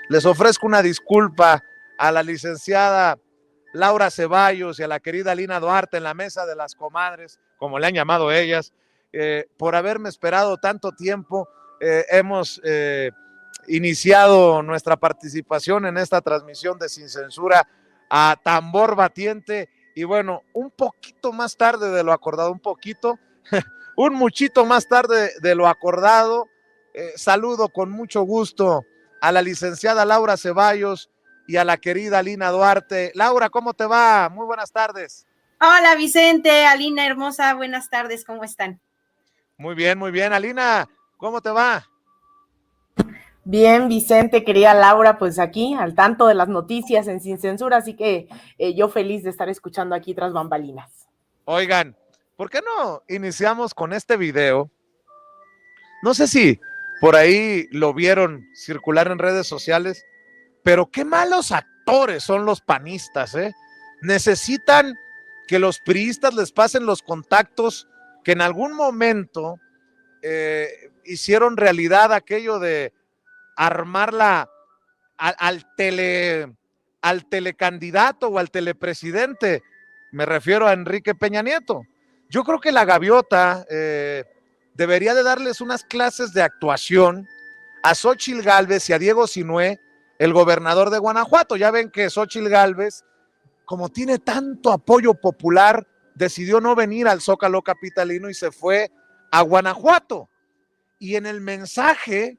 Les ofrezco una disculpa a la licenciada Laura Ceballos y a la querida Lina Duarte en la mesa de las comadres, como le han llamado ellas, por haberme esperado tanto tiempo. Hemos iniciado nuestra participación en esta transmisión de Sin Censura a tambor batiente y bueno, un poquito más tarde de lo acordado, un muchito más tarde de lo acordado, saludo con mucho gusto a la licenciada Laura Ceballos y a la querida Lina Duarte. Laura, ¿cómo te va? Muy buenas tardes. Hola Vicente, Alina hermosa, buenas tardes, ¿cómo están? Muy bien, muy bien. Alina, ¿cómo te va? Bien, Vicente, querida Laura, pues aquí al tanto de las noticias en Sin Censura, así que yo feliz de estar escuchando aquí tras bambalinas. Oigan, ¿por qué no iniciamos con este video? No sé si por ahí lo vieron circular en redes sociales, pero qué malos actores son los panistas, ¿eh? Necesitan que los priistas les pasen los contactos que en algún momento hicieron realidad aquello de armarla al telecandidato o al telepresidente. Me refiero a Enrique Peña Nieto. Yo creo que la gaviota debería de darles unas clases de actuación a Xóchitl Gálvez y a Diego Sinué, el gobernador de Guanajuato. Ya ven que Xóchitl Gálvez, como tiene tanto apoyo popular, decidió no venir al Zócalo capitalino y se fue a Guanajuato. Y en el mensaje,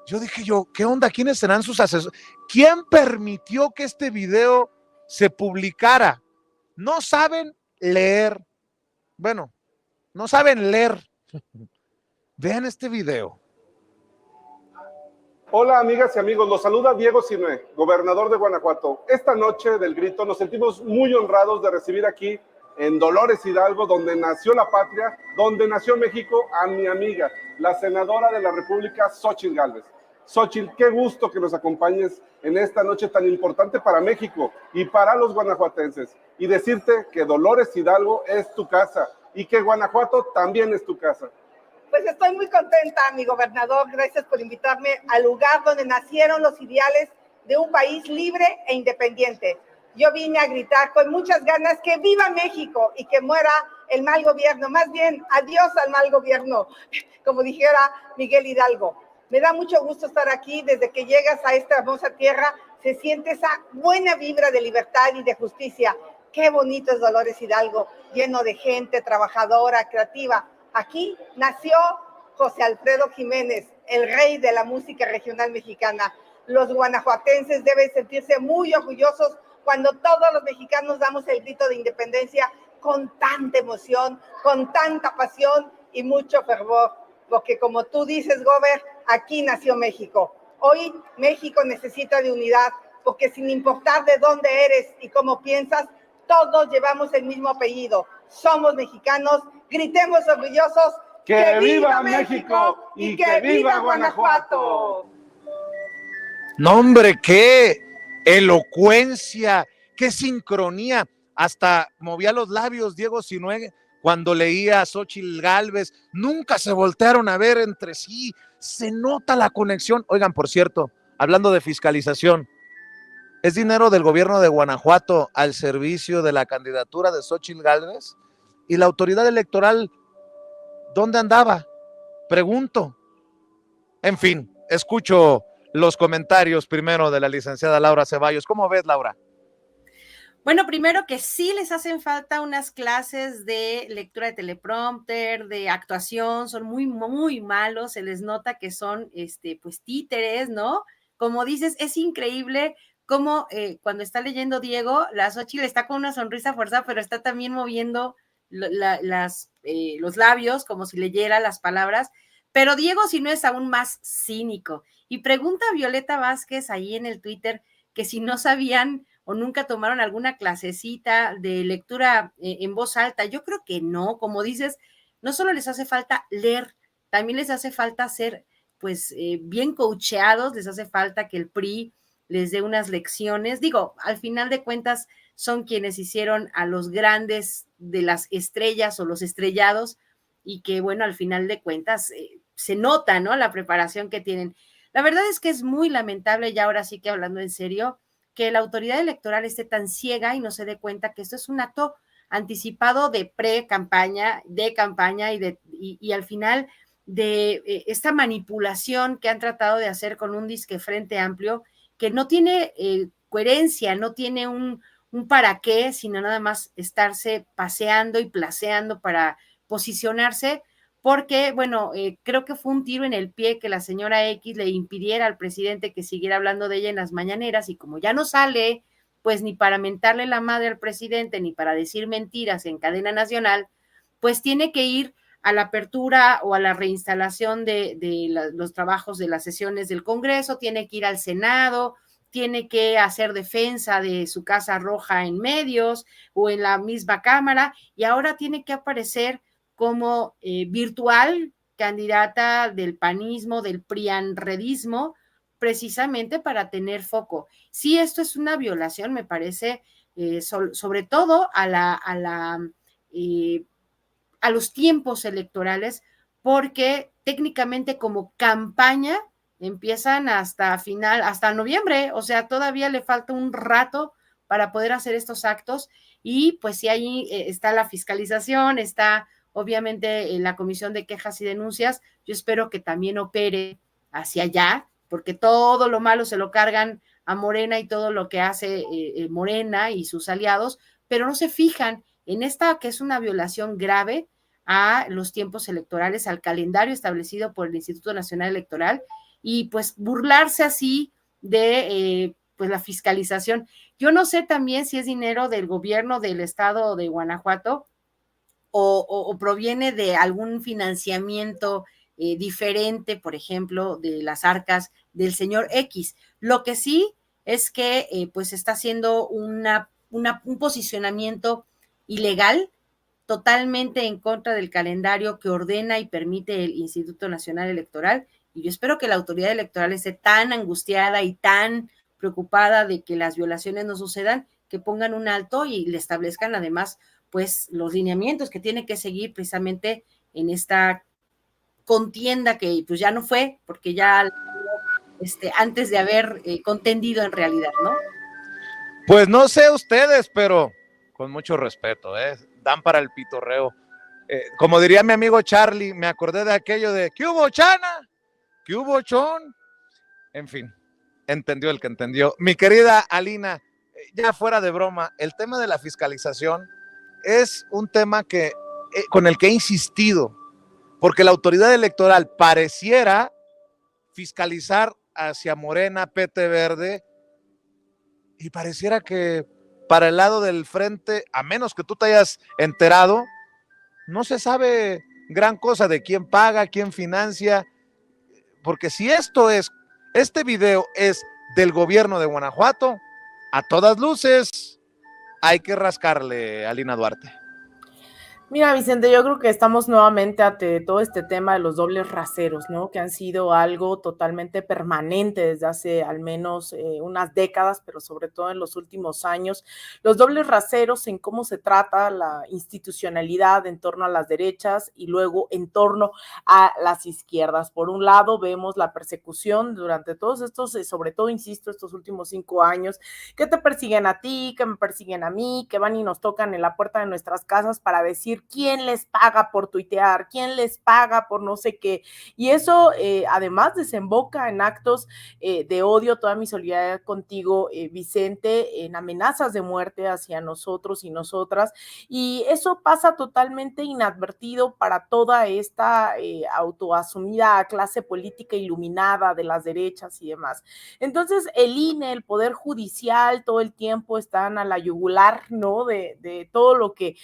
yo dije ¿qué onda? ¿Quiénes serán sus asesores? ¿Quién permitió que este video se publicara? No saben leer. Bueno, no saben leer. Vean este video. Hola amigas y amigos, los saluda Diego Sinué, gobernador de Guanajuato. Esta noche del grito nos sentimos muy honrados de recibir aquí en Dolores Hidalgo, donde nació la patria, donde nació México, a mi amiga, la senadora de la República, Xóchitl Gálvez. Xóchitl, qué gusto que nos acompañes en esta noche tan importante para México y para los guanajuatenses. Y decirte que Dolores Hidalgo es tu casa y que Guanajuato también es tu casa. Pues estoy muy contenta, mi gobernador, gracias por invitarme al lugar donde nacieron los ideales de un país libre e independiente. Yo vine a gritar con muchas ganas que viva México y que muera el mal gobierno, más bien adiós al mal gobierno, como dijera Miguel Hidalgo. Me da mucho gusto estar aquí. Desde que llegas a esta hermosa tierra se siente esa buena vibra de libertad y de justicia. Qué bonito es Dolores Hidalgo, lleno de gente trabajadora, creativa. Aquí nació José Alfredo Jiménez, el rey de la música regional mexicana. Los guanajuatenses deben sentirse muy orgullosos cuando todos los mexicanos damos el grito de independencia con tanta emoción, con tanta pasión y mucho fervor. Porque como tú dices, Gober, aquí nació México. Hoy México necesita de unidad, porque sin importar de dónde eres y cómo piensas, todos llevamos el mismo apellido. Somos mexicanos, gritemos orgullosos. ¡Que viva México y que viva Guanajuato! No, hombre, qué elocuencia, qué sincronía. Hasta movía los labios Diego Sinué cuando leía a Xóchitl Gálvez. Nunca se voltearon a ver entre sí. Se nota la conexión. Oigan, por cierto, hablando de fiscalización, ¿es dinero del gobierno de Guanajuato al servicio de la candidatura de Xóchitl Gálvez? ¿Y la autoridad electoral dónde andaba? Pregunto. En fin, escucho los comentarios primero de la licenciada Laura Ceballos. ¿Cómo ves, Laura? Bueno, primero que sí les hacen falta unas clases de lectura de teleprompter, de actuación, son muy, muy malos, se les nota que son, pues, títeres, ¿no? Como dices, es increíble cómo cuando está leyendo Diego, la Xóchitl está con una sonrisa forzada, pero está también moviendo los labios como si leyera las palabras, pero Diego si no es aún más cínico. Y pregunta a Violeta Vázquez ahí en el Twitter que si no sabían o nunca tomaron alguna clasecita de lectura en voz alta. Yo creo que no, como dices, no solo les hace falta leer, también les hace falta ser pues bien coacheados, les hace falta que el PRI les dé unas lecciones. Digo, al final de cuentas son quienes hicieron a los grandes de las estrellas o los estrellados y que bueno, al final de cuentas se nota, ¿no? La preparación que tienen. La verdad es que es muy lamentable, y ahora sí que hablando en serio, que la autoridad electoral esté tan ciega y no se dé cuenta que esto es un acto anticipado de pre-campaña, de campaña y al final de esta manipulación que han tratado de hacer con un disque frente amplio que no tiene coherencia, no tiene un para qué, sino nada más estarse paseando y placeando para posicionarse, porque, bueno, creo que fue un tiro en el pie que la señora X le impidiera al presidente que siguiera hablando de ella en las mañaneras, y como ya no sale, pues ni para mentarle la madre al presidente, ni para decir mentiras en cadena nacional, pues tiene que ir a la apertura o a la reinstalación de los trabajos de las sesiones del Congreso, tiene que ir al Senado, tiene que hacer defensa de su Casa Roja en medios o en la misma Cámara, y ahora tiene que aparecer como virtual candidata del panismo, del prianredismo, precisamente para tener foco. Sí, esto es una violación, me parece, sobre todo a los tiempos electorales, porque técnicamente como campaña empiezan hasta final, hasta noviembre, o sea, todavía le falta un rato para poder hacer estos actos, y pues si ahí está la fiscalización, está obviamente la Comisión de Quejas y Denuncias, yo espero que también opere hacia allá, porque todo lo malo se lo cargan a Morena y todo lo que hace Morena y sus aliados, pero no se fijan en esta que es una violación grave a los tiempos electorales, al calendario establecido por el Instituto Nacional Electoral, y pues burlarse así de pues la fiscalización. Yo no sé también si es dinero del gobierno del estado de Guanajuato o proviene de algún financiamiento diferente, por ejemplo, de las arcas del señor X. Lo que sí es que pues está haciendo un posicionamiento ilegal, totalmente en contra del calendario que ordena y permite el Instituto Nacional Electoral, y yo espero que la autoridad electoral esté tan angustiada y tan preocupada de que las violaciones no sucedan, que pongan un alto y le establezcan además pues los lineamientos que tiene que seguir precisamente en esta contienda que pues ya no fue, porque ya antes de haber contendido en realidad, ¿no? Pues no sé ustedes, pero con mucho respeto, dan para el pitorreo. Como diría mi amigo Charlie, me acordé de aquello de ¿qué hubo, Chana? ¿Qué hubo, Chon? En fin, entendió el que entendió. Mi querida Alina, ya fuera de broma, el tema de la fiscalización es un tema que con el que he insistido, porque la autoridad electoral pareciera fiscalizar hacia Morena, PT Verde, y pareciera que para el lado del frente, a menos que tú te hayas enterado, no se sabe gran cosa de quién paga, quién financia, porque si este video es del gobierno de Guanajuato, a todas luces hay que rascarle a Lina Duarte. Mira, Vicente, yo creo que estamos nuevamente ante todo este tema de los dobles raseros, ¿no? Que han sido algo totalmente permanente desde hace al menos unas décadas, pero sobre todo en los últimos años. Los dobles raseros en cómo se trata la institucionalidad en torno a las derechas y luego en torno a las izquierdas. Por un lado, vemos la persecución durante todos estos, sobre todo, insisto, estos últimos 5 años, que te persiguen a ti, que me persiguen a mí, que van y nos tocan en la puerta de nuestras casas para decir quién les paga por tuitear, quién les paga por no sé qué, y eso además desemboca en actos de odio. Toda mi solidaridad contigo, Vicente, en amenazas de muerte hacia nosotros y nosotras, y eso pasa totalmente inadvertido para toda esta autoasumida clase política iluminada de las derechas y demás. Entonces el INE, el Poder Judicial, todo el tiempo están a la yugular, ¿no? De todo lo que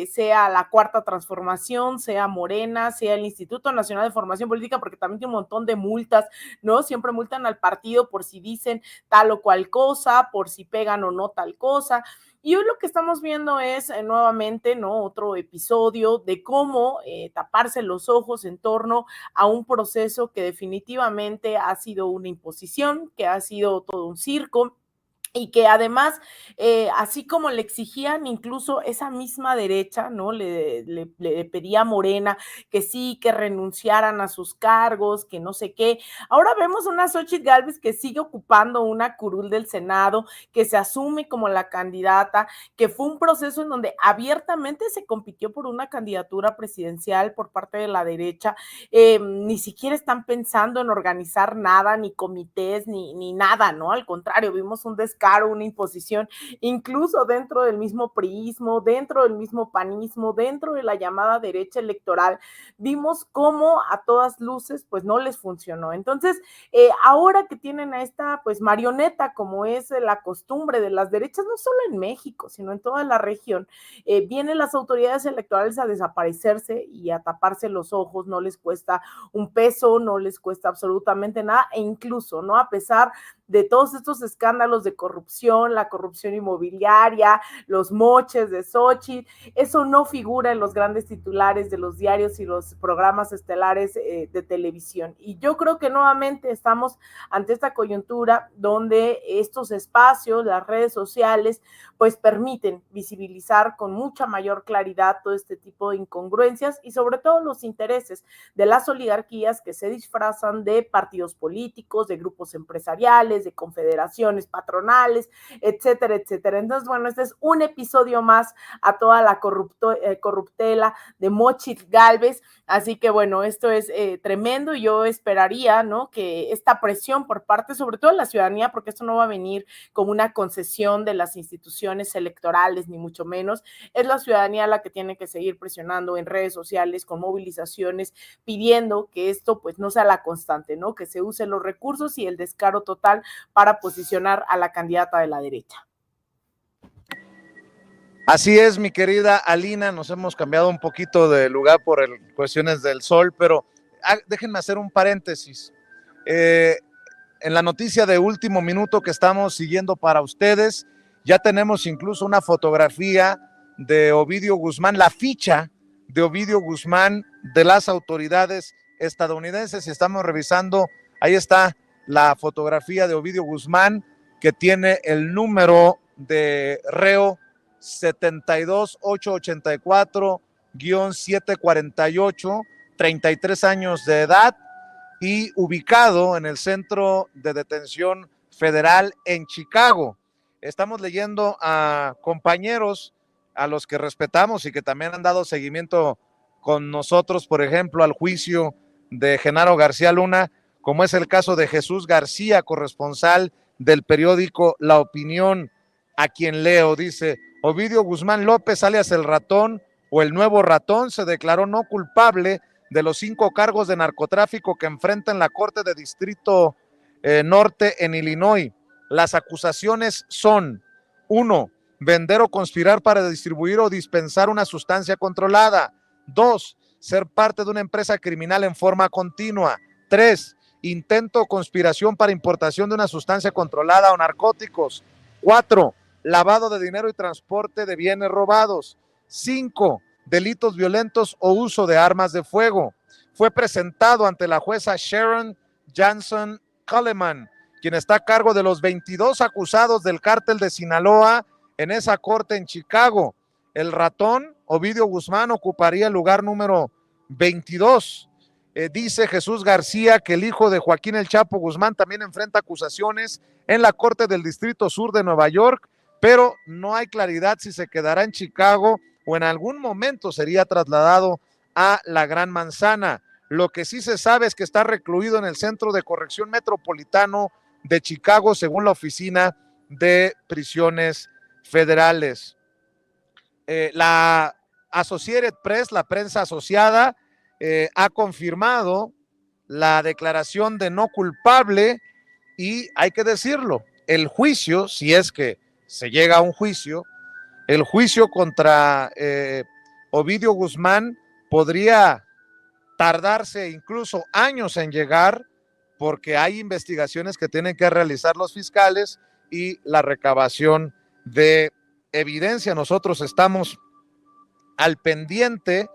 sea la Cuarta Transformación, sea Morena, sea el Instituto Nacional de Formación Política, porque también tiene un montón de multas, ¿no? Siempre multan al partido por si dicen tal o cual cosa, por si pegan o no tal cosa. Y hoy lo que estamos viendo es nuevamente, ¿no? Otro episodio de cómo taparse los ojos en torno a un proceso que definitivamente ha sido una imposición, que ha sido todo un circo, y que además, así como le exigían incluso esa misma derecha, ¿no? Le pedía a Morena que sí, que renunciaran a sus cargos, que no sé qué. Ahora vemos una Xóchitl Gálvez que sigue ocupando una curul del Senado, que se asume como la candidata, que fue un proceso en donde abiertamente se compitió por una candidatura presidencial por parte de la derecha. Ni siquiera están pensando en organizar nada, ni comités, ni nada, ¿no? Al contrario, vimos un descaro, una imposición, incluso dentro del mismo priismo, dentro del mismo panismo, dentro de la llamada derecha electoral, vimos cómo a todas luces pues no les funcionó. Entonces, ahora que tienen a esta pues marioneta, como es la costumbre de las derechas, no solo en México, sino en toda la región, vienen las autoridades electorales a desaparecerse y a taparse los ojos, no les cuesta un peso, no les cuesta absolutamente nada, e incluso, ¿no? A pesar de todos estos escándalos de corrupción, la corrupción inmobiliaria, los moches de Xóchitl, eso no figura en los grandes titulares de los diarios y los programas estelares de televisión. Y yo creo que nuevamente estamos ante esta coyuntura donde estos espacios, las redes sociales, pues permiten visibilizar con mucha mayor claridad todo este tipo de incongruencias y sobre todo los intereses de las oligarquías que se disfrazan de partidos políticos, de grupos empresariales, de confederaciones patronales, etcétera, etcétera. Entonces, bueno, este es un episodio más a toda la corruptela de Xóchitl Gálvez, así que bueno, esto es tremendo y yo esperaría, ¿no?, que esta presión por parte, sobre todo de la ciudadanía, porque esto no va a venir como una concesión de las instituciones electorales, ni mucho menos, es la ciudadanía la que tiene que seguir presionando en redes sociales, con movilizaciones, pidiendo que esto pues no sea la constante, ¿no?, que se usen los recursos y el descaro total para posicionar a la candidata de la derecha. Así es, mi querida Alina, nos hemos cambiado un poquito de lugar por cuestiones del sol, pero déjenme hacer un paréntesis. En la noticia de último minuto que estamos siguiendo para ustedes, ya tenemos incluso una fotografía de Ovidio Guzmán, la ficha de Ovidio Guzmán de las autoridades estadounidenses. Si estamos revisando, ahí está la fotografía de Ovidio Guzmán, que tiene el número de reo 72884-748, 33 años de edad y ubicado en el Centro de Detención Federal en Chicago. Estamos leyendo a compañeros a los que respetamos y que también han dado seguimiento con nosotros, por ejemplo, al juicio de Genaro García Luna, como es el caso de Jesús García, corresponsal del periódico La Opinión, a quien leo. Dice: Ovidio Guzmán López, alias el Ratón o el Nuevo Ratón, se declaró no culpable de los 5 cargos de narcotráfico que enfrenta en la Corte de Distrito Norte en Illinois. Las acusaciones son: 1. Vender o conspirar para distribuir o dispensar una sustancia controlada. 2. Ser parte de una empresa criminal en forma continua. 3. Intento o conspiración para importación de una sustancia controlada o narcóticos. 4. Lavado de dinero y transporte de bienes robados. 5. Delitos violentos o uso de armas de fuego. Fue presentado ante la jueza Sharon Johnson Coleman, quien está a cargo de los 22 acusados del cártel de Sinaloa en esa corte en Chicago. El Ratón, Ovidio Guzmán, ocuparía el lugar número 22. Dice Jesús García que el hijo de Joaquín El Chapo Guzmán también enfrenta acusaciones en la Corte del Distrito Sur de Nueva York, pero no hay claridad si se quedará en Chicago o en algún momento sería trasladado a la Gran Manzana. Lo que sí se sabe es que está recluido en el Centro de Corrección Metropolitano de Chicago, según la Oficina de Prisiones Federales. La Associated Press, la prensa asociada, ha confirmado la declaración de no culpable y hay que decirlo, el juicio, si es que se llega a un juicio, el juicio contra Ovidio Guzmán podría tardarse incluso años en llegar, porque hay investigaciones que tienen que realizar los fiscales y la recabación de evidencia. Nosotros estamos al pendiente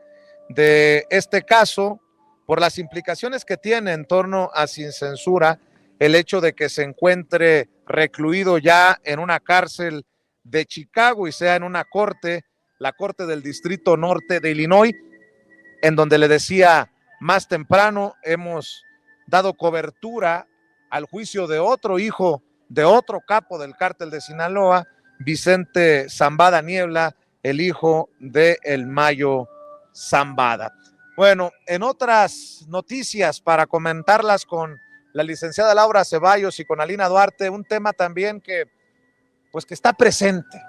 de este caso por las implicaciones que tiene en torno a Sin Censura el hecho de que se encuentre recluido ya en una cárcel de Chicago y sea en una corte, la corte del Distrito Norte de Illinois, en donde le decía más temprano, hemos dado cobertura al juicio de otro hijo, de otro capo del cártel de Sinaloa, Vicente Zambada Niebla, el hijo de El Mayo Zambada. Bueno, en otras noticias para comentarlas con la licenciada Laura Ceballos y con Alina Duarte, un tema también que está presente,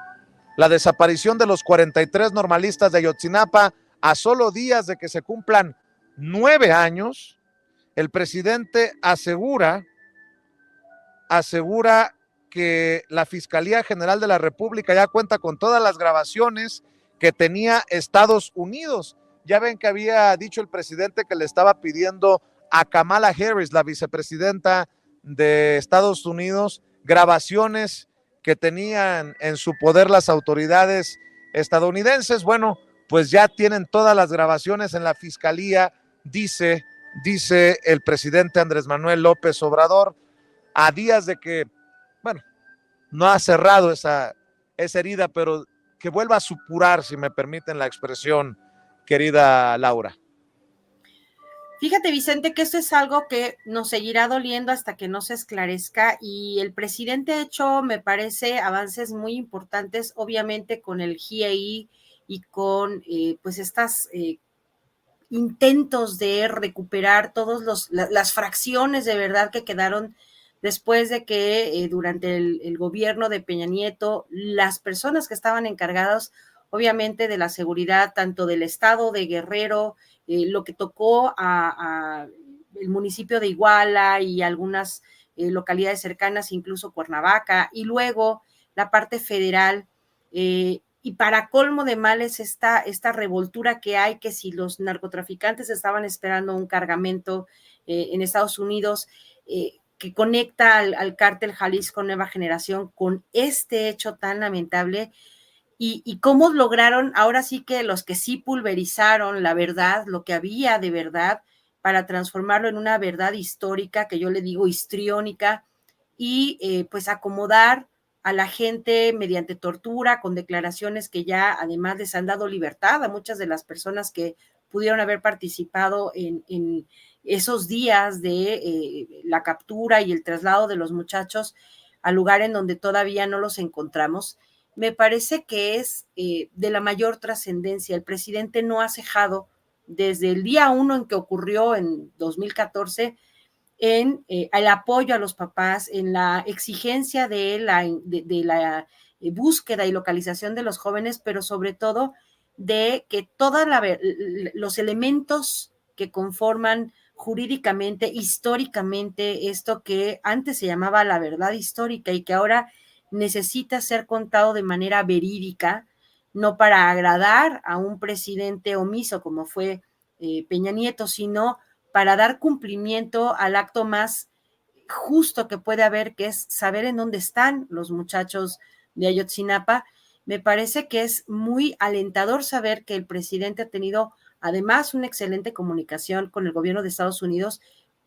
la desaparición de los 43 normalistas de Ayotzinapa a solo días de que se cumplan 9 años. El presidente asegura que la Fiscalía General de la República ya cuenta con todas las grabaciones que tenía Estados Unidos. Ya ven que había dicho el presidente que le estaba pidiendo a Kamala Harris, la vicepresidenta de Estados Unidos, grabaciones que tenían en su poder las autoridades estadounidenses. Bueno, pues ya tienen todas las grabaciones en la Fiscalía, dice el presidente Andrés Manuel López Obrador, a días de que, bueno, no ha cerrado esa herida, pero que vuelva a supurar, si me permiten la expresión, querida Laura. Fíjate, Vicente, que esto es algo que nos seguirá doliendo hasta que no se esclarezca, y el presidente ha hecho, me parece, avances muy importantes, obviamente con el GIEI y con pues estas intentos de recuperar todas las fracciones de verdad que quedaron después de que durante el gobierno de Peña Nieto, las personas que estaban encargadas, obviamente, de la seguridad, tanto del estado de Guerrero, lo que tocó a el municipio de Iguala y algunas localidades cercanas, incluso Cuernavaca, y luego la parte federal, y para colmo de males esta revoltura que hay, que si los narcotraficantes estaban esperando un cargamento en Estados Unidos, que conecta al cártel Jalisco Nueva Generación con este hecho tan lamentable, y cómo lograron, ahora sí que los que sí pulverizaron la verdad, lo que había de verdad, para transformarlo en una verdad histórica, que yo le digo histriónica, y pues acomodar a la gente mediante tortura, con declaraciones que ya además les han dado libertad a muchas de las personas que pudieron haber participado en esos días de la captura y el traslado de los muchachos al lugar en donde todavía no los encontramos. Me parece que es de la mayor trascendencia. El presidente no ha cejado desde el día 1 en que ocurrió en 2014 en el apoyo a los papás, en la exigencia de la búsqueda y localización de los jóvenes, pero sobre todo de que todos los elementos que conforman jurídicamente, históricamente, esto que antes se llamaba la verdad histórica y que ahora necesita ser contado de manera verídica, no para agradar a un presidente omiso como fue Peña Nieto, sino para dar cumplimiento al acto más justo que puede haber, que es saber en dónde están los muchachos de Ayotzinapa. Me parece que es muy alentador saber que el presidente ha tenido además una excelente comunicación con el gobierno de Estados Unidos,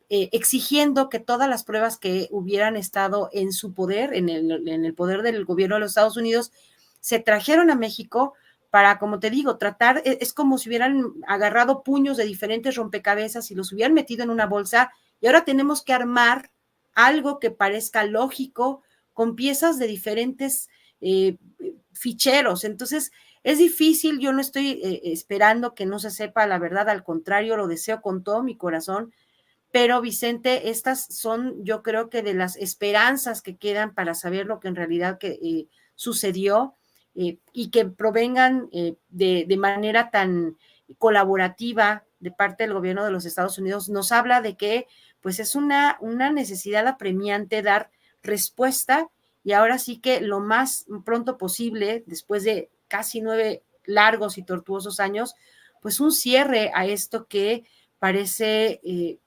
exigiendo que todas las pruebas que hubieran estado en su poder, en el poder del gobierno de los Estados Unidos, se trajeron a México para, como te digo, tratar, es como si hubieran agarrado puños de diferentes rompecabezas y los hubieran metido en una bolsa, y ahora tenemos que armar algo que parezca lógico con piezas de diferentes ficheros. Entonces, es difícil, yo no estoy esperando que no se sepa la verdad, al contrario, lo deseo con todo mi corazón, pero Vicente, estas son, yo creo que de las esperanzas que quedan para saber lo que en realidad sucedió, y que provengan de manera tan colaborativa de parte del gobierno de los Estados Unidos, nos habla de que pues es una necesidad apremiante dar respuesta, y ahora sí que lo más pronto posible, después de casi 9 largos y tortuosos años, pues un cierre a esto que parece,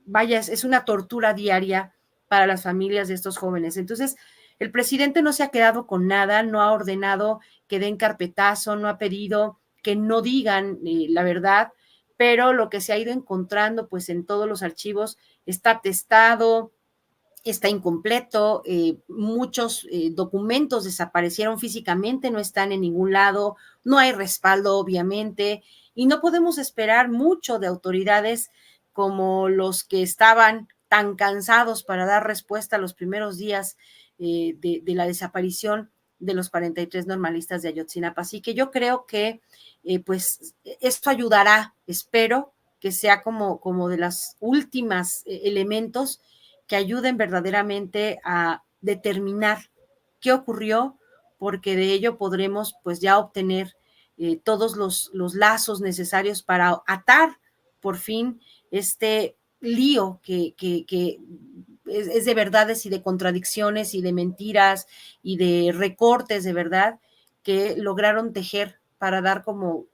vaya, es una tortura diaria para las familias de estos jóvenes. Entonces, el presidente no se ha quedado con nada, no ha ordenado que den carpetazo, no ha pedido que no digan la verdad, pero lo que se ha ido encontrando pues en todos los archivos está atestado, está incompleto, muchos documentos desaparecieron físicamente, no están en ningún lado, no hay respaldo, obviamente, y no podemos esperar mucho de autoridades como los que estaban tan cansados para dar respuesta a los primeros días de la desaparición de los 43 normalistas de Ayotzinapa. Así que yo creo que pues esto ayudará, espero que sea como de las últimas elementos que ayuden verdaderamente a determinar qué ocurrió, porque de ello podremos pues ya obtener todos los lazos necesarios para atar por fin este lío que es de verdades y de contradicciones y de mentiras y de recortes de verdad que lograron tejer para dar como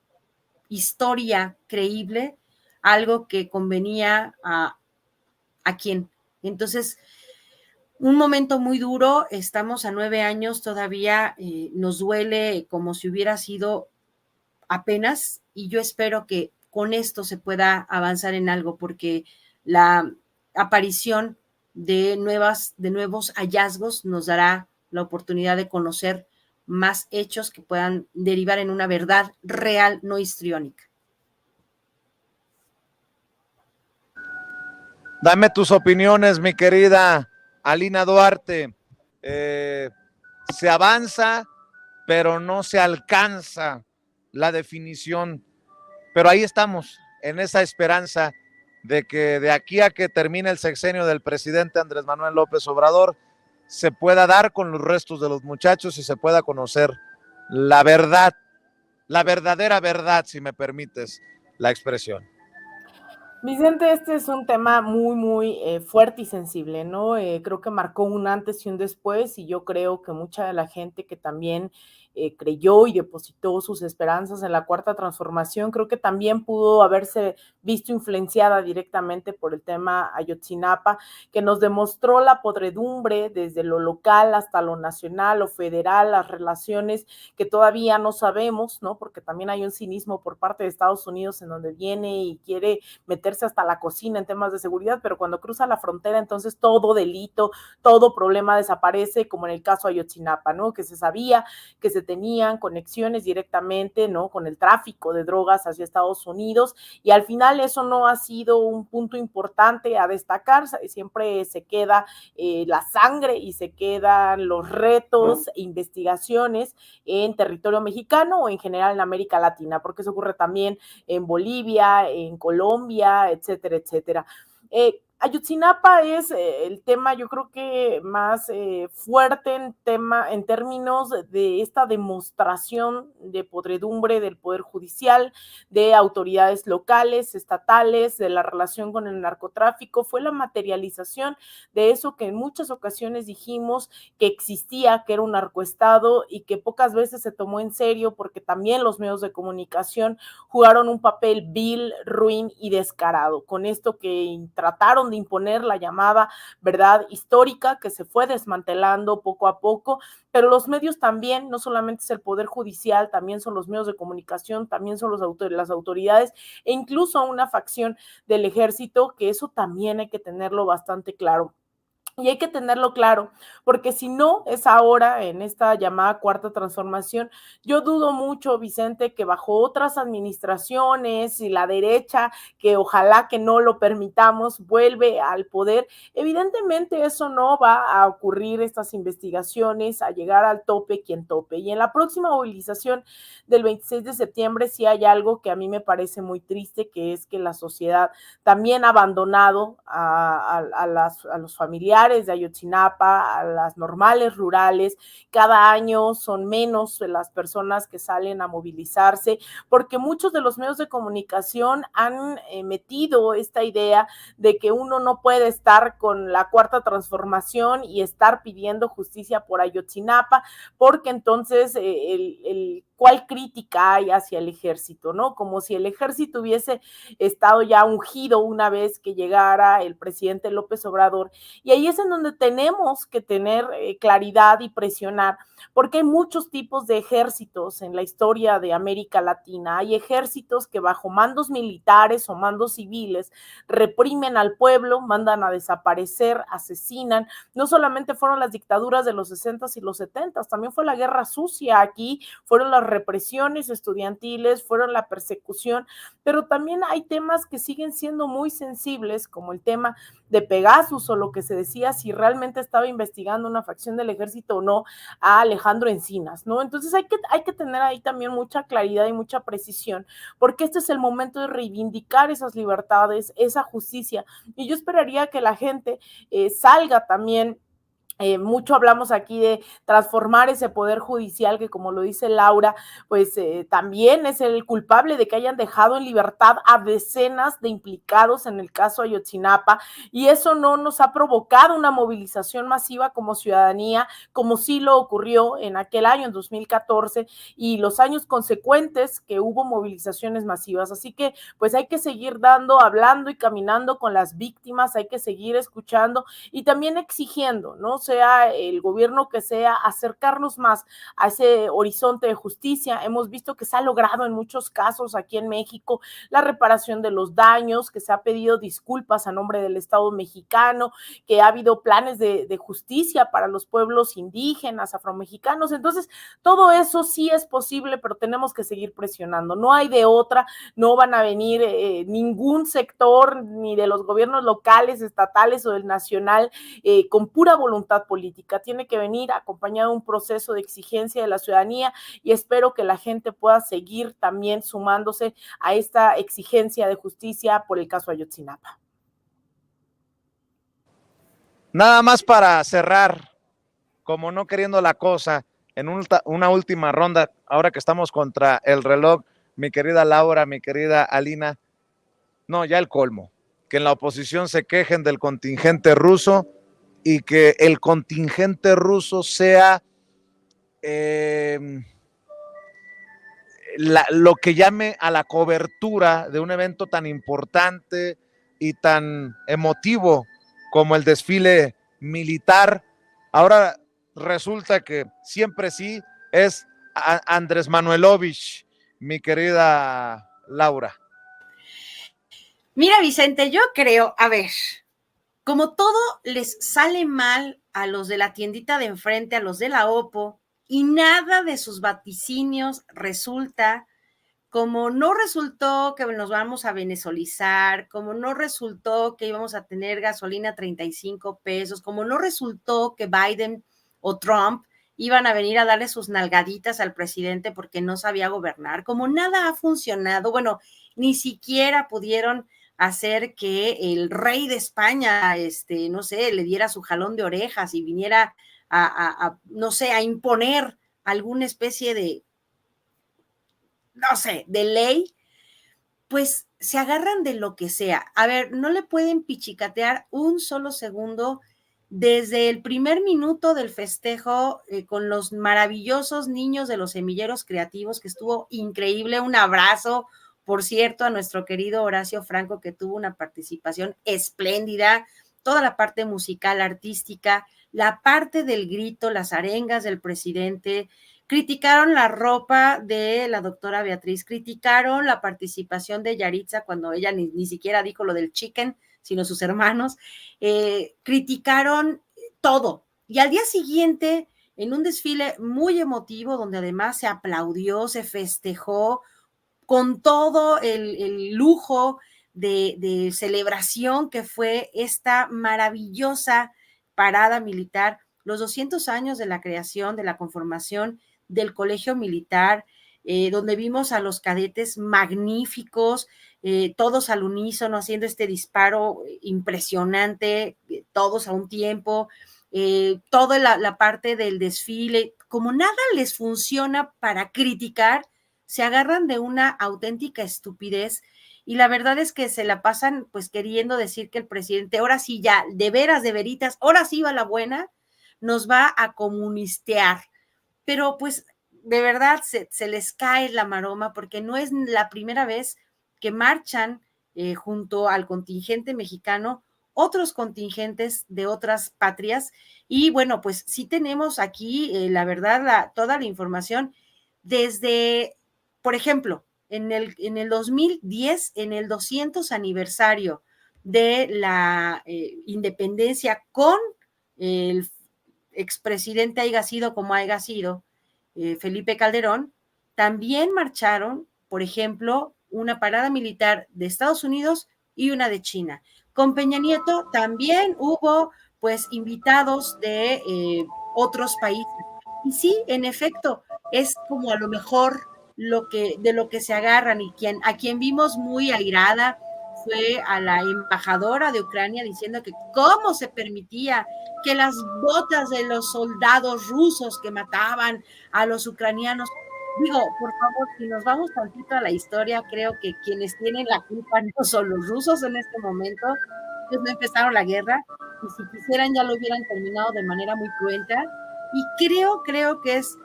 historia creíble algo que convenía a quién. Entonces, un momento muy duro, estamos a 9 años todavía, nos duele como si hubiera sido apenas, y yo espero que con esto se pueda avanzar en algo, porque la aparición de nuevos hallazgos nos dará la oportunidad de conocer más hechos que puedan derivar en una verdad real, no histriónica. Dame tus opiniones, mi querida Alina Duarte. Se avanza, pero no se alcanza la definición. Pero ahí estamos, en esa esperanza de que de aquí a que termine el sexenio del presidente Andrés Manuel López Obrador, se pueda dar con los restos de los muchachos y se pueda conocer la verdad, la verdadera verdad, si me permites la expresión. Vicente, este es un tema muy fuerte y sensible, ¿no? Creo que marcó un antes y un después, y yo creo que mucha de la gente que también creyó y depositó sus esperanzas en la Cuarta Transformación, creo que también pudo haberse visto influenciada directamente por el tema Ayotzinapa, que nos demostró la podredumbre desde lo local hasta lo nacional o federal, las relaciones que todavía no sabemos, ¿no? Porque también hay un cinismo por parte de Estados Unidos en donde viene y quiere meterse hasta la cocina en temas de seguridad, pero cuando cruza la frontera, entonces todo delito, todo problema desaparece, como en el caso Ayotzinapa, ¿no? Que se sabía que se tenían conexiones directamente, ¿no? Con el tráfico de drogas hacia Estados Unidos, y al final eso no ha sido un punto importante a destacar, siempre se queda la sangre y se quedan los retos e investigaciones en territorio mexicano o en general en América Latina, porque eso ocurre también en Bolivia, en Colombia, etcétera, etcétera. Ayotzinapa es el tema, yo creo que más fuerte en términos de esta demostración de podredumbre del Poder Judicial, de autoridades locales, estatales, de la relación con el narcotráfico. Fue la materialización de eso que en muchas ocasiones dijimos que existía, que era un narcoestado, y que pocas veces se tomó en serio, porque también los medios de comunicación jugaron un papel vil, ruin y descarado, con esto que trataron de imponer la llamada verdad histórica, que se fue desmantelando poco a poco, pero los medios también, no solamente es el Poder Judicial, también son los medios de comunicación, también son las autoridades, e incluso una facción del ejército, que eso también hay que tenerlo bastante claro. Y hay que tenerlo claro, porque si no es ahora, en esta llamada Cuarta Transformación, yo dudo mucho, Vicente, que bajo otras administraciones y la derecha, que ojalá que no lo permitamos, vuelve al poder, evidentemente eso no va a ocurrir, estas investigaciones, a llegar al tope quien tope. Y en la próxima movilización del 26 de septiembre sí hay algo que a mí me parece muy triste, que es que la sociedad también ha abandonado a los familiares de Ayotzinapa, a las normales rurales. Cada año son menos las personas que salen a movilizarse, porque muchos de los medios de comunicación han metido esta idea de que uno no puede estar con la Cuarta Transformación y estar pidiendo justicia por Ayotzinapa, porque entonces el ¿cuál crítica hay hacia el ejército, ¿no? Como si el ejército hubiese estado ya ungido una vez que llegara el presidente López Obrador. Y ahí es en donde tenemos que tener claridad y presionar, porque hay muchos tipos de ejércitos en la historia de América Latina. Hay ejércitos que bajo mandos militares o mandos civiles reprimen al pueblo, mandan a desaparecer, asesinan. No solamente fueron las dictaduras de los 60s y los 70s, también fue la guerra sucia aquí, fueron las represiones estudiantiles, fueron la persecución, pero también hay temas que siguen siendo muy sensibles, como el tema de Pegasus o lo que se decía si realmente estaba investigando una facción del ejército o no a Alejandro Encinas, ¿no? Entonces hay que tener ahí también mucha claridad y mucha precisión, porque este es el momento de reivindicar esas libertades, esa justicia, y yo esperaría que la gente salga también. Mucho hablamos aquí de transformar ese poder judicial que, como lo dice Laura, pues también es el culpable de que hayan dejado en libertad a decenas de implicados en el caso Ayotzinapa, y eso no nos ha provocado una movilización masiva como ciudadanía, como sí lo ocurrió en aquel año, en 2014, y los años consecuentes que hubo movilizaciones masivas. Así que pues hay que seguir hablando y caminando con las víctimas, hay que seguir escuchando y también exigiendo, ¿no? Sea el gobierno que sea, acercarnos más a ese horizonte de justicia. Hemos visto que se ha logrado en muchos casos aquí en México la reparación de los daños, que se ha pedido disculpas a nombre del Estado mexicano, que ha habido planes de justicia para los pueblos indígenas, afromexicanos. Entonces, todo eso sí es posible, pero tenemos que seguir presionando. No hay de otra, no van a venir ningún sector, ni de los gobiernos locales, estatales o del nacional, con pura voluntad política. Tiene que venir acompañado de un proceso de exigencia de la ciudadanía, y espero que la gente pueda seguir también sumándose a esta exigencia de justicia por el caso Ayotzinapa. Nada más para cerrar, como no queriendo la cosa, en una última ronda, ahora que estamos contra el reloj, mi querida Laura, mi querida Alina, no, ya el colmo, que en la oposición se quejen del contingente ruso y que el contingente ruso sea lo que llame a la cobertura de un evento tan importante y tan emotivo como el desfile militar. Ahora resulta que siempre sí es Andrés Manuelovich, mi querida Laura. Mira, Vicente, yo creo, a ver, como todo les sale mal a los de la tiendita de enfrente, a los de la OPPO, y nada de sus vaticinios resulta, como no resultó que nos vamos a venezolizar, como no resultó que íbamos a tener gasolina a 35 pesos, como no resultó que Biden o Trump iban a venir a darle sus nalgaditas al presidente porque no sabía gobernar, como nada ha funcionado, bueno, ni siquiera pudieron hacer que el rey de España, no sé, le diera su jalón de orejas y viniera no sé, a imponer alguna especie de, no sé, de ley, pues se agarran de lo que sea. A ver, no le pueden pichicatear un solo segundo desde el primer minuto del festejo con los maravillosos niños de los semilleros creativos, que estuvo increíble. Un abrazo, por cierto, a nuestro querido Horacio Franco, que tuvo una participación espléndida, toda la parte musical, artística, la parte del grito, las arengas del presidente. Criticaron la ropa de la doctora Beatriz, criticaron la participación de Yaritza cuando ella ni siquiera dijo lo del chicken, sino sus hermanos, criticaron todo. Y al día siguiente, en un desfile muy emotivo, donde además se aplaudió, se festejó, con todo el lujo de celebración que fue esta maravillosa parada militar, los 200 años de la creación, de la conformación del Colegio Militar, donde vimos a los cadetes magníficos, todos al unísono, haciendo este disparo impresionante, todos a un tiempo, toda la parte del desfile, como nada les funciona para criticar, se agarran de una auténtica estupidez, y la verdad es que se la pasan pues queriendo decir que el presidente, ahora sí ya, de veras, de veritas, ahora sí va la buena, nos va a comunistear. Pero pues de verdad se les cae la maroma porque no es la primera vez que marchan junto al contingente mexicano otros contingentes de otras patrias. Y bueno, pues sí tenemos aquí, la verdad, toda la información desde, por ejemplo, en el 2010, en el 200 aniversario de la independencia con el expresidente haya sido como haya sido, Felipe Calderón, también marcharon, por ejemplo, una parada militar de Estados Unidos y una de China. Con Peña Nieto también hubo pues invitados de otros países. Y sí, en efecto, es como a lo mejor de lo que se agarran y a quien vimos muy airada fue a la embajadora de Ucrania diciendo que cómo se permitía que las botas de los soldados rusos que mataban a los ucranianos. Digo, por favor, si nos vamos tantito a la historia, creo que quienes tienen la culpa no son los rusos en este momento, ellos no empezaron la guerra, y si quisieran ya lo hubieran terminado de manera muy cruenta, y creo que es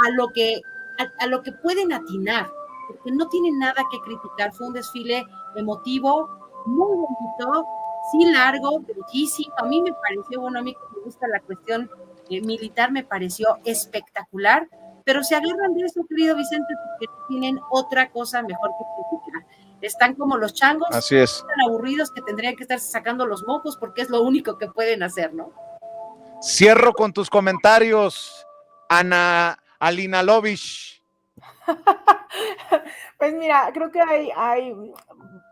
a lo que pueden atinar, porque no tienen nada que criticar, fue un desfile emotivo, muy bonito, sí largo, bellísimo, a mí me pareció, bueno, a mí que me gusta la cuestión militar, me pareció espectacular, pero se agarran de eso, querido Vicente, porque tienen otra cosa mejor que criticar. Están como los changos, Así es. tan aburridos que tendrían que estarse sacando los mocos porque es lo único que pueden hacer, ¿no? Cierro con tus comentarios, Ana Alina Lovich. Pues mira, creo que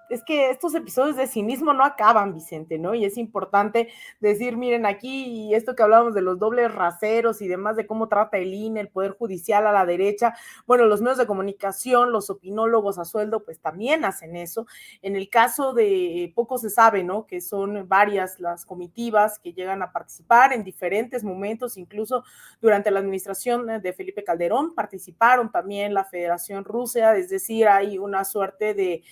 es que estos episodios de cinismo no acaban, Vicente, ¿no? Y es importante decir, miren, aquí, y esto que hablábamos de los dobles raseros y demás, de cómo trata el INE, el Poder Judicial a la derecha, bueno, los medios de comunicación, los opinólogos a sueldo, pues también hacen eso. En el caso de, poco se sabe, ¿no? Que son varias las comitivas que llegan a participar en diferentes momentos, incluso durante la administración de Felipe Calderón, participaron también la Federación Rusa, es decir, hay una suerte de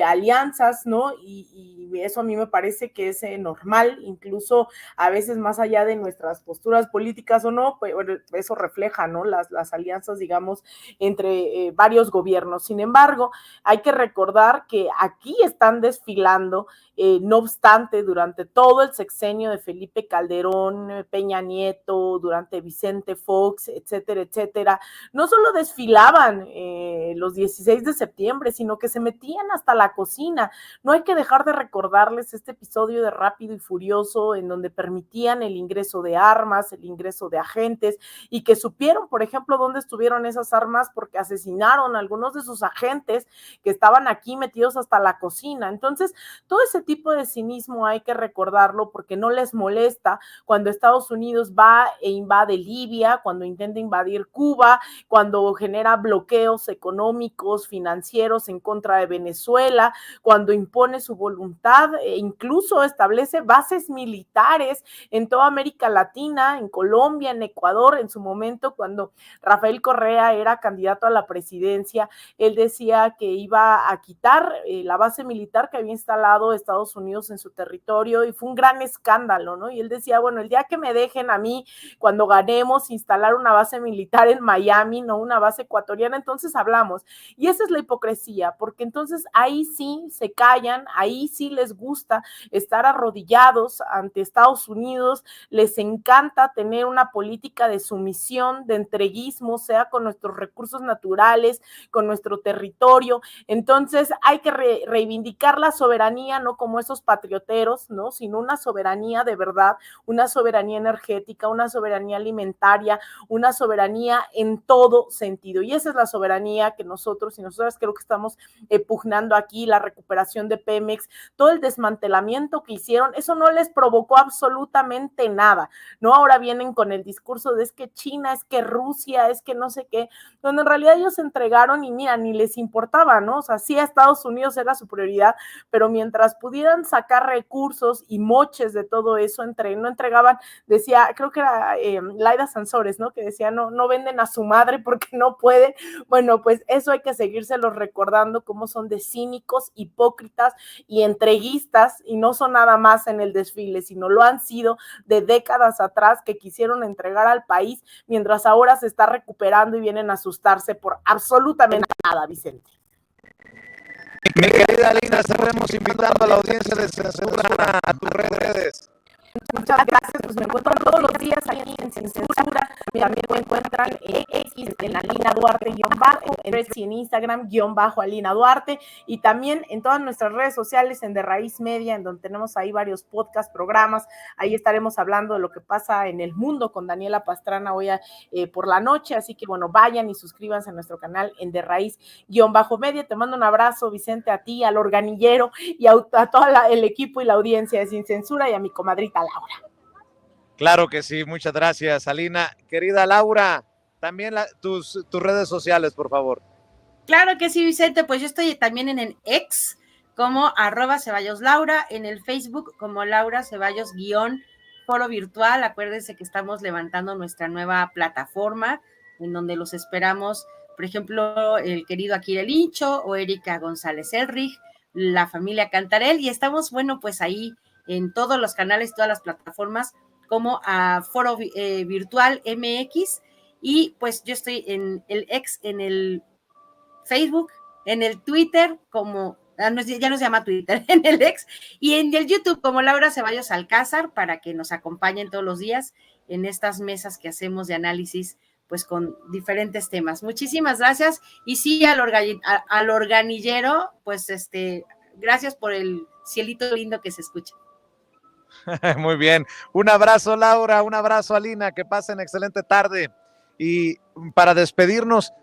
alianzas, ¿no? Y eso a mí me parece que es normal, incluso a veces más allá de nuestras posturas políticas o no, pues bueno, eso refleja, ¿no? Las alianzas, digamos, entre varios gobiernos. Sin embargo, hay que recordar que aquí están desfilando, no obstante, durante todo el sexenio de Felipe Calderón, Peña Nieto, durante Vicente Fox, etcétera, etcétera, no solo desfilaban los 16 de septiembre, sino que se metían hasta la cocina. No hay que dejar de recordarles este episodio de Rápido y Furioso en donde permitían el ingreso de armas, el ingreso de agentes y que supieron, por ejemplo, dónde estuvieron esas armas porque asesinaron a algunos de sus agentes que estaban aquí metidos hasta la cocina. Entonces, todo ese tipo de cinismo hay que recordarlo porque no les molesta cuando Estados Unidos va e invade Libia, cuando intenta invadir Cuba, cuando genera bloqueos económicos, financieros en contra de Venezuela, cuando impone su voluntad e incluso establece bases militares en toda América Latina, en Colombia, en Ecuador. En su momento, cuando Rafael Correa era candidato a la presidencia, él decía que iba a quitar la base militar que había instalado Estados Unidos en su territorio y fue un gran escándalo, ¿no? Y él decía, bueno, el día que me dejen a mí, cuando ganemos, instalar una base militar en Miami, no una base ecuatoriana, entonces hablamos. Y esa es la hipocresía, porque entonces ahí sí se callan, ahí sí les gusta estar arrodillados ante Estados Unidos, les encanta tener una política de sumisión, de entreguismo, sea con nuestros recursos naturales, con nuestro territorio. Entonces hay que reivindicar la soberanía, no como esos patrioteros, ¿no? Sino una soberanía de verdad, una soberanía energética, una soberanía alimentaria, una soberanía en todo sentido. Y esa es la soberanía que nosotros y nosotras creo que estamos pugnando aquí, la recuperación de Pemex, todo el desmantelamiento que hicieron, eso no les provocó absolutamente nada, ¿no? Ahora vienen con el discurso de es que China, es que Rusia, es que no sé qué, donde en realidad ellos se entregaron y mira, ni les importaba, ¿no? O sea, sí a Estados Unidos era su prioridad, pero mientras pudieran sacar recursos y moches de todo eso, no entregaban, decía, creo que era Laida Sansores, ¿no? Que decía, no venden a su madre porque no pueden. Bueno, pues eso hay que seguírselos recordando cómo son de cínicos, hipócritas y entreguistas, y no son nada más en el desfile, sino lo han sido de décadas atrás, que quisieron entregar al país, mientras ahora se está recuperando y vienen a asustarse por absolutamente nada, Vicente. Mi querida Alina, estaremos invitando a la audiencia de Sin Censura a tus redes. Muchas gracias, pues me encuentran todos los días aquí en Sin Censura, también me encuentran en X, en Alina Duarte _, en Threads y en Instagram _Alina Duarte, y también en todas nuestras redes sociales en De Raíz Media, en donde tenemos ahí varios podcasts, programas. Ahí estaremos hablando de lo que pasa en el mundo con Daniela Pastrana hoy por la noche, así que bueno, vayan y suscríbanse a nuestro canal en De Raíz Media. Te mando un abrazo, Vicente, a ti, al organillero y a todo el equipo y la audiencia de Sin Censura, y a mi comadrita Laura. Claro que sí, muchas gracias, Alina. Querida Laura, también tus redes sociales, por favor. Claro que sí, Vicente, pues yo estoy también en el X como @CeballosLaura, en el Facebook como Laura Ceballos _foro virtual. Acuérdense que estamos levantando nuestra nueva plataforma en donde los esperamos, por ejemplo, el querido Akira Lincho o Erika González Elrich, la familia Cantarel, y estamos, bueno, pues ahí en todos los canales, todas las plataformas, como a Foro Virtual MX, y pues yo estoy en el X, en el Facebook, en el Twitter, como, ya no se llama Twitter, en el X, y en el YouTube como Laura Ceballos Alcázar, para que nos acompañen todos los días en estas mesas que hacemos de análisis, pues con diferentes temas. Muchísimas gracias, y sí, al organillero, pues gracias por el cielito lindo que se escucha. Muy bien, un abrazo Laura, un abrazo Alina, que pasen excelente tarde. Y para despedirnos,